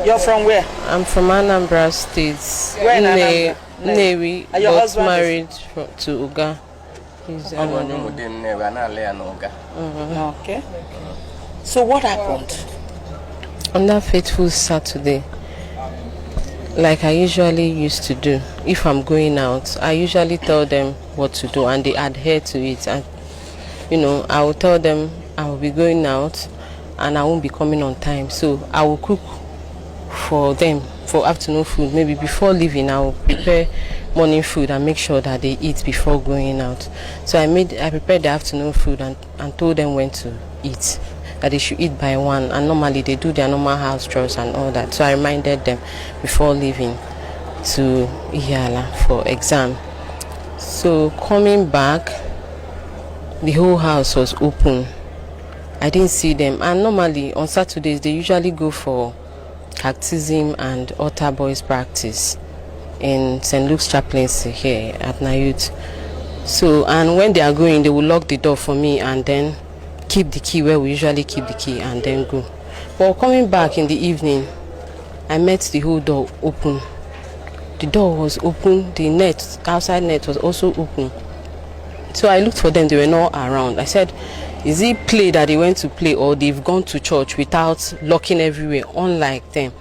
You're from where? I'm from Anambra State. Where in Anambra? Nnewi, but married to Uga. He's Okay. So what happened? On that fateful Saturday, like I usually used to do, if I'm going out, I usually tell them what to do and they adhere to it. And I will tell them I will be going out and I won't be coming on time. So I will cook for them for afternoon food. Maybe before leaving, I will prepare morning food and make sure that they eat before going out. So I prepared the afternoon food and told them when to eat, that they should eat by 1, and normally they do their normal house chores and all that. So I reminded them before leaving to Iyala for exam. So coming back, the whole house was open. I didn't see them, and normally on Saturdays they usually go for baptism and altar boys practice in St. Luke's chaplaincy here at Nayut. So, and when they are going, they will lock the door for me and then keep the key where we usually keep the key and then go. But coming back in the evening, I met the whole door open. The door was open, the net, outside net was also open. So I looked for them, they were not around. I said, is it play that they went to play, or they've gone to church without locking everywhere, unlike them?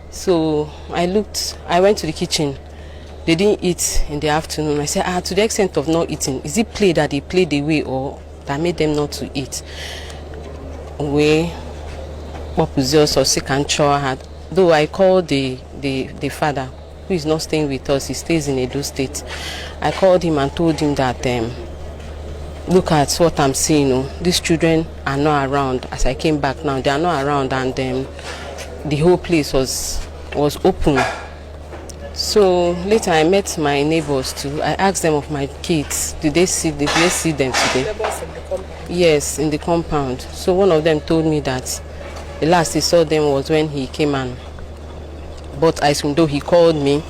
So I went to the kitchen. They didn't eat in the afternoon. I said, to the extent of not eating, is it play that they played away or that made them not to eat? Though I called the father, who is not staying with us, he stays in Edo State. I called him and told him that, look at what I'm seeing. These children are not around. As I came back now, they are not around, and the whole place was open. So later I met my neighbors too. I asked them of my kids. Did they see them today? Neighbors in the compound? Yes, in the compound. So one of them told me that the last he saw them was when he came and bought ice cream. Though he called me,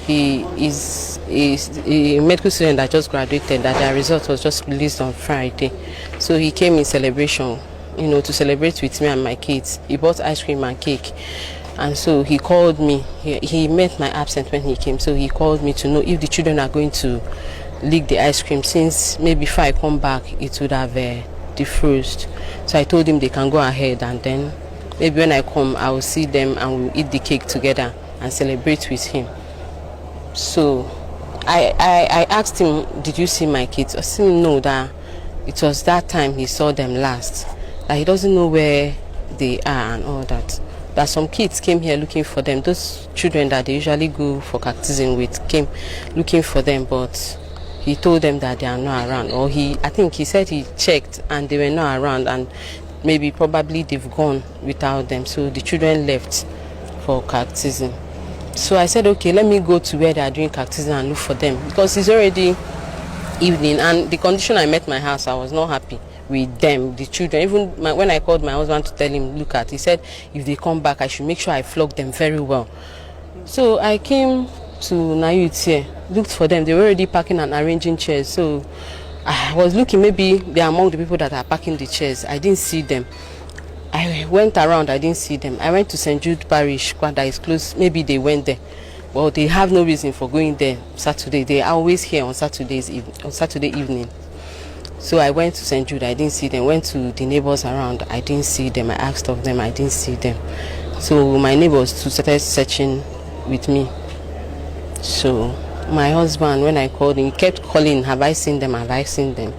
he is a medical student that just graduated, that their result was just released on Friday. So he came in celebration, to celebrate with me and my kids. He bought ice cream and cake. And so he called me. He met my absence when he came. So he called me to know if the children are going to lick the ice cream, since maybe if I come back, it would have defrosted. So I told him they can go ahead, and then maybe when I come, I will see them and we'll eat the cake together and celebrate with him. So I asked him, did you see my kids? I said no, that it was that time he saw them last. That he doesn't know where they are and all that. That some kids came here looking for them. Those children that they usually go for baptism with came looking for them, but he told them that they are not around. Or I think he said he checked and they were not around, and probably they've gone without them. So the children left for baptism. So I said, okay, let me go to where they are doing baptism and look for them, because it's already evening, and the condition I met my house, I was not happy with them, the children. Even when I called my husband to tell him, look at, he said if they come back I should make sure I flog them very well. So I came to Nayut here, looked for them. They were already packing and arranging chairs. So I was looking, maybe they are among the people that are packing the chairs. I didn't see them. I went around, I didn't see them. I went to St. Jude Parish, that is close. Maybe they went there. Well, they have no reason for going there Saturday. They are always here on Saturday evening. So I went to St. Jude, I didn't see them. Went to the neighbors around, I didn't see them. I asked of them, I didn't see them. So my neighbors too started searching with me. So my husband, when I called him, he kept calling, have I seen them, have I seen them?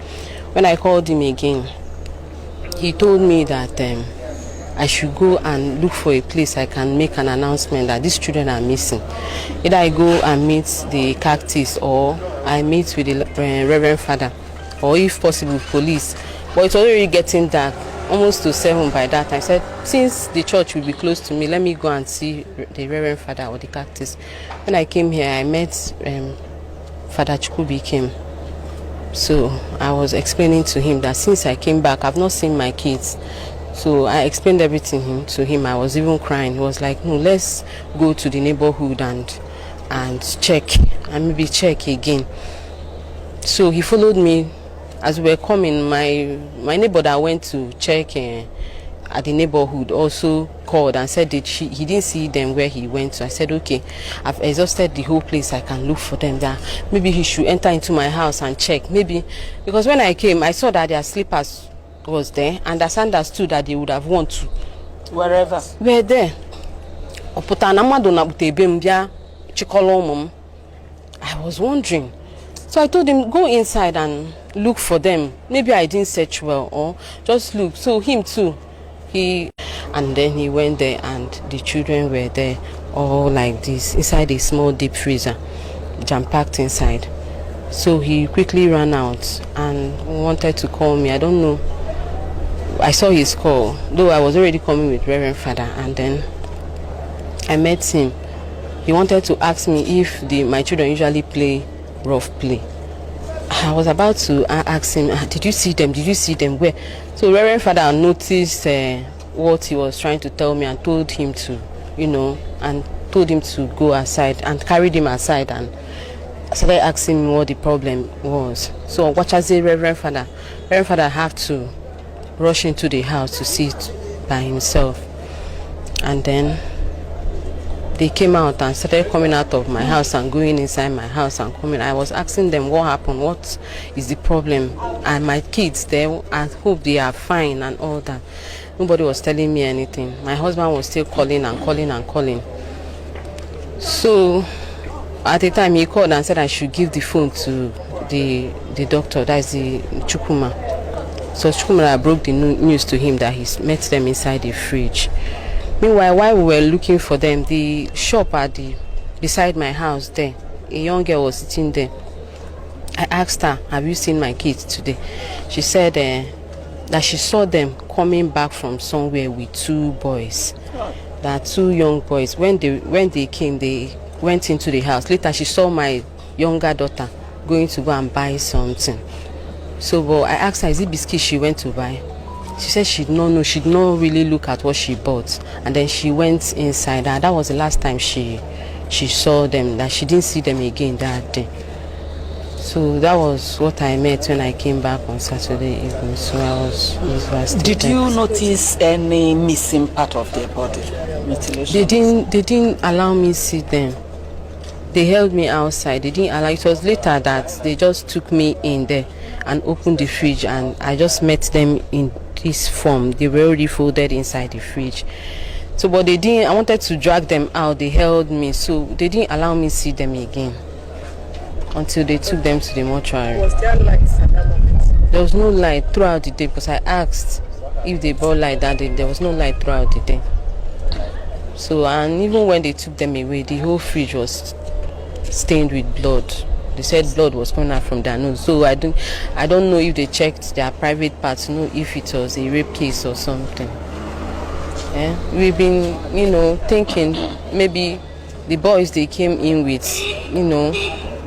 When I called him again, he told me that I should go and look for a place I can make an announcement that these children are missing. Either I go and meet the cactus, or I meet with the Reverend Father, or if possible police. But it's already getting dark, almost to 7 by that time. I said, since the church will be close to me, let me go and see the Reverend Father or the cactus. When I came here, I met Father Chukubi came. So I was explaining to him that since I came back, I've not seen my kids. So I explained everything to him. I was even crying. He was like, no, let's go to the neighborhood and check, and maybe check again. So he followed me. As we were coming, my neighbor that went to check at the neighborhood also called and said that he didn't see them where he went to. I said, okay, I've exhausted the whole place. I can look for them there. Maybe he should enter into my house and check. Maybe because when I came, I saw that their slippers was there, and I understood that they would have want to wherever were there. I was wondering. So I told him, go inside and look for them. Maybe I didn't search well, or just look. So him too, and then he went there and the children were there all like this, inside a small deep freezer, jam-packed inside. So he quickly ran out and wanted to call me. I don't know. I saw his call, though I was already coming with Reverend Father, and then I met him. He wanted to ask me if my children usually play rough play. I was about to ask him, did you see them? Did you see them? Where? So Reverend Father noticed what he was trying to tell me and told him to, and told him to go aside and carried him aside and started asking me what the problem was. So what I say, Reverend Father had to rush into the house to see it by himself. And then they came out and started coming out of my house and going inside my house and coming. I was asking them what happened, what is the problem, and my kids there, I hope they are fine and all that. Nobody was telling me anything. My husband was still calling and calling and calling. So at the time he called and said I should give the phone to the doctor, that is the Chukuma. So Chukuma broke the news to him that he met them inside the fridge. Meanwhile, while we were looking for them, the shop beside my house there, a young girl was sitting there. I asked her, have you seen my kids today? She said that she saw them coming back from somewhere with two boys. That two young boys. When they came, they went into the house. Later, she saw my younger daughter going to go and buy something. So I asked her, is it biscuit she went to buy? She said she did not know. She did not really look at what she bought. And then she went inside. And that was the last time she saw them. That she didn't see them again that day. So that was what I met when I came back on Saturday evening. So I was devastated. Did you notice any missing part of their body? Mutilation? They didn't allow me to see them. They held me outside. They didn't allow. It was later that they just took me in there and opened the fridge, and I just met them in this form. They were already folded inside the fridge. So, but they didn't. I wanted to drag them out. They held me, so they didn't allow me to see them again until they took them to the mortuary. Was there lights at that moment? There was no light throughout the day because I asked if they brought light that day. There was no light throughout the day. So, and even when they took them away, the whole fridge was stained with blood. They said blood was coming out from their nose. So I don't know if they checked their private parts to know if it was a rape case or something. Yeah? We've been, thinking maybe the boys they came in with,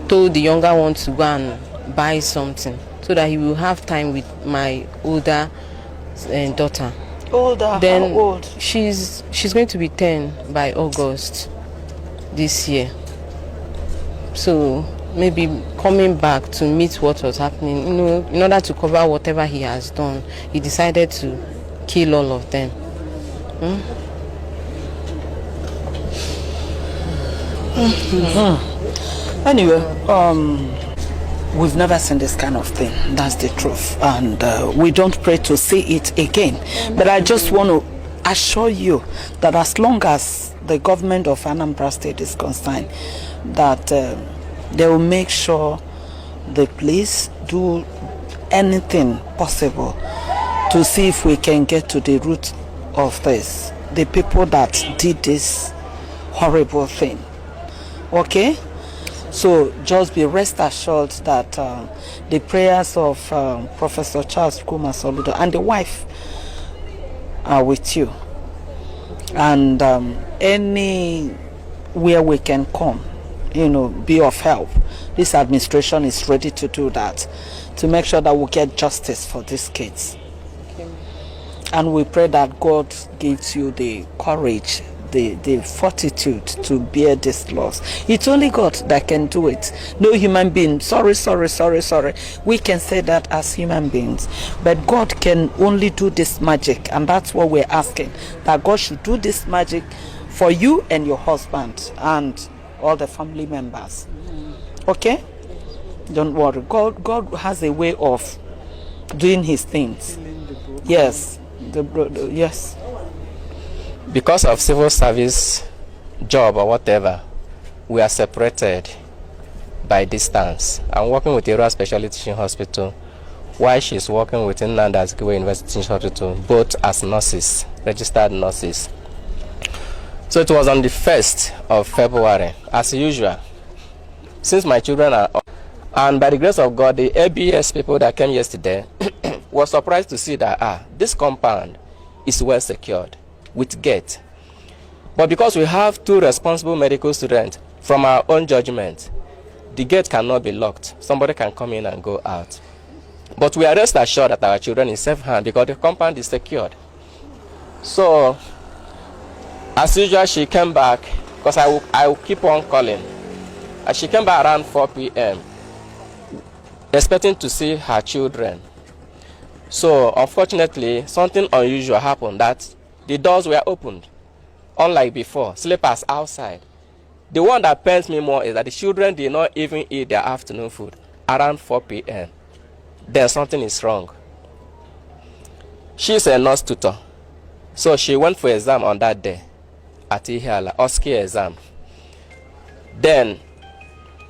told the younger one to go and buy something so that he will have time with my older daughter. Older? Then how old? She's going to be 10 by August this year. So maybe coming back to meet what was happening, in order to cover whatever he has done, he decided to kill all of them. Anyway, we've never seen this kind of thing. That's the truth. And we don't pray to see it again. But I just want to assure you that as long as the government of Anambra State is concerned, that they will make sure the police do anything possible to see if we can get to the root of this. The people that did this horrible thing. Okay? So just be rest assured that the prayers of Professor Charles Kuma Soludo and the wife are with you. And anywhere we can come, be of help. This administration is ready to do that, to make sure that we get justice for these kids. Okay. And we pray that God gives you the courage, the fortitude to bear this loss. It's only God that can do it. No human being. Sorry. We can say that as human beings. But God can only do this magic. And that's what we're asking. That God should do this magic for you and your husband and all the family members. Okay? Don't worry. God has a way of doing his things. Yes. Yes. Because of civil service job or whatever, we are separated by distance. I'm working with Area Specialty Teaching Hospital while she's working with Nnamdi Azikiwe University Teaching Hospital, both as nurses, registered nurses. So it was on the 1st of February, as usual. Since my children are up, and by the grace of God, the ABS people that came yesterday was surprised to see that this compound is well secured with gate. But because we have 2 responsible medical students, from our own judgment, the gate cannot be locked. Somebody can come in and go out. But we are rest assured that our children is safe hand because the compound is secured. So, as usual, she came back because I will keep on calling. And she came back around 4 p.m. expecting to see her children. So, unfortunately, something unusual happened that the doors were opened. Unlike before, slippers outside. The one that pains me more is that the children did not even eat their afternoon food around 4 p.m. Then something is wrong. She's a nurse tutor. So she went for exam on that day at Ihiala, OSCE exam. Then,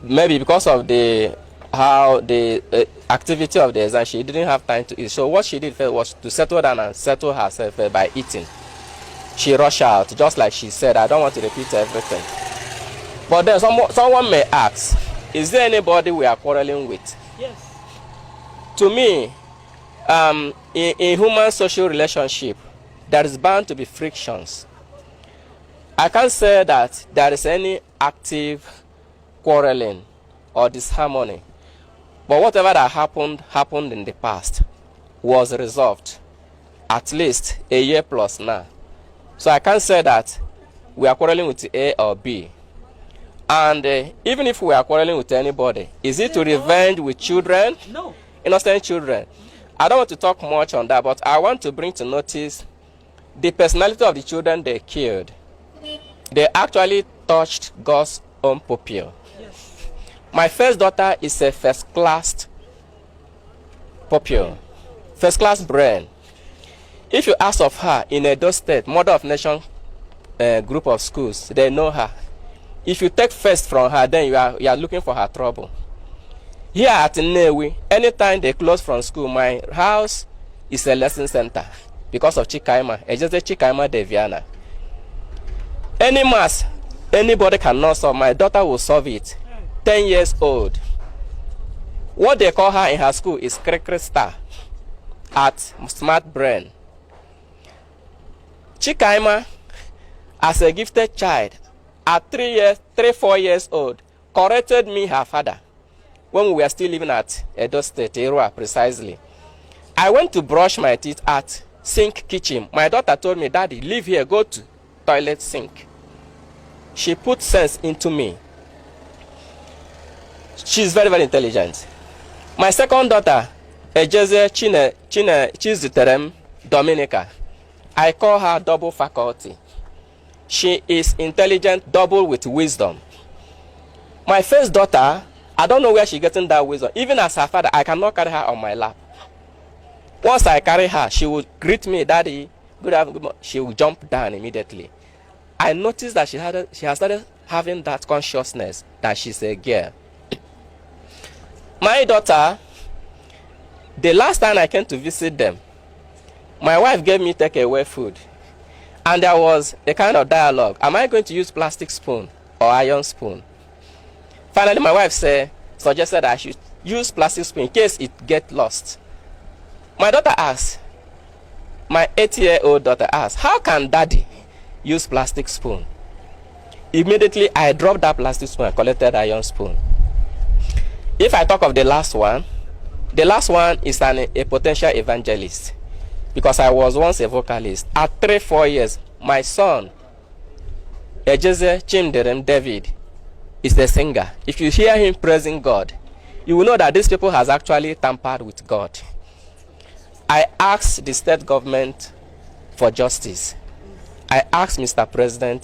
maybe because of the activity of the exam, she didn't have time to eat. So what she did first was to settle down and settle herself by eating. She rushed out, just like she said. I don't want to repeat everything. But then someone may ask, is there anybody we are quarreling with? Yes. To me, in human social relationship, there is bound to be frictions. I can't say that there is any active quarreling or disharmony. But whatever that happened in the past was resolved, at least a year plus now. So I can't say that we are quarreling with A or B. And even if we are quarreling with anybody, is it to revenge with children? No. Innocent children. I don't want to talk much on that, but I want to bring to notice the personality of the children they killed. They actually touched God's own pupil. Yes. My first daughter is a first-class pupil, first-class brain. If you ask of her in Edo State, Mother of Nation group of schools, they know her. If you take first from her, then you are looking for her trouble. Here at Nnewi, anytime they close from school, my house is a lesson center because of Chikaima. It's just a Chikaima Deviana. Any mass, anybody cannot solve. My daughter will solve it. 10 years old. What they call her in her school is Krekre Star at Smart Brain. Chikaima, as a gifted child, at 4 years old, corrected me, her father, when we were still living at Edo State, Erua precisely. I went to brush my teeth at Sink Kitchen. My daughter told me, Daddy, leave here, go to toilet sink. She put sense into me. She's very, very intelligent. My second daughter, Ejeze Chizuterem Dominica, I call her double faculty. She is intelligent, double with wisdom. My first daughter, I don't know where she's getting that wisdom. Even as her father, I cannot carry her on my lap. Once I carry her, she will greet me, Daddy, good afternoon. She will jump down immediately. I noticed that she has started having that consciousness that she's a girl. My daughter, the last time I came to visit them, my wife gave me takeaway food. And there was a kind of dialogue. Am I going to use plastic spoon or iron spoon? Finally, my wife suggested I should use plastic spoon in case it gets lost. My daughter asked, my 8-year-old daughter asked, how can Daddy use plastic spoon? Immediately, I dropped that plastic spoon and collected iron spoon. If I talk of the last one is a potential evangelist. Because I was once a vocalist. At 3-4 years, my son Ejeze Chimderem David is the singer. If you hear him praising God, you will know that these people has actually tampered with God. I asked the state government for justice. I asked Mr. President